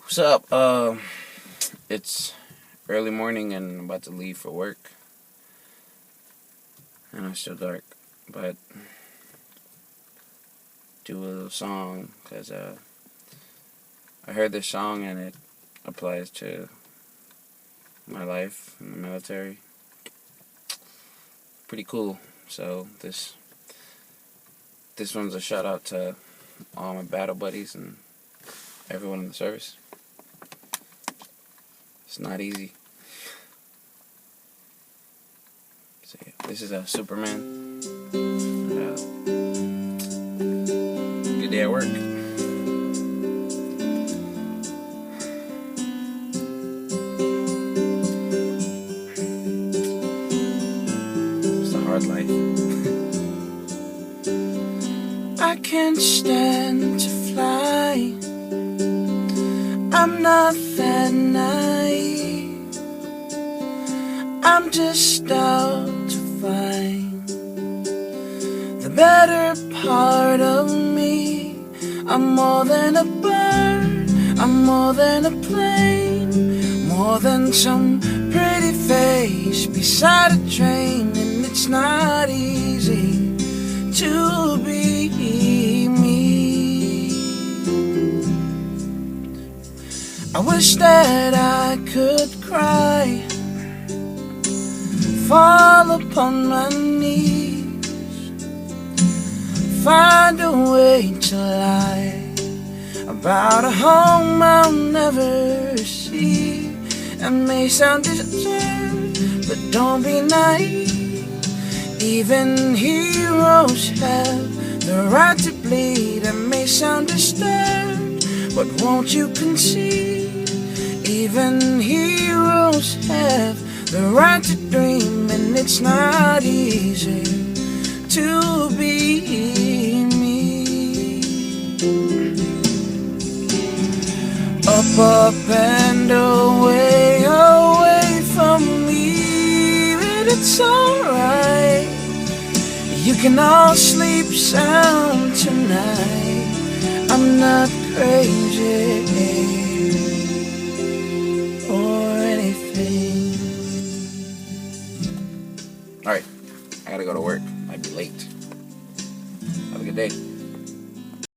What's up? It's early morning and I'm about to leave for work. I know it's still dark, but do a little song because I heard this song and it applies to my life in the military. Pretty cool. So this one's a shout out to all my battle buddies and everyone in the service. It's not easy. So yeah, this is a Superman. Good day at work. It's a hard life. I can't stand to fly. I'm not that naive. I'm just out to find the better part of me. I'm more than a bird, I'm more than a plane, more than some pretty face beside a train. And it's not easy to be me. I wish that I could cry, fall upon my knees, find a way to lie about a home I'll never see. It may sound absurd, but don't be naive. Even heroes have the right to bleed. It may sound disturbed, but won't you concede? Even heroes have the right to dream, and it's not easy to be me. Up and away, away from me, but it's alright. You can all sleep sound tonight. I'm not crazy or anything. Alright, I gotta go to work. Might be late. Have a good day.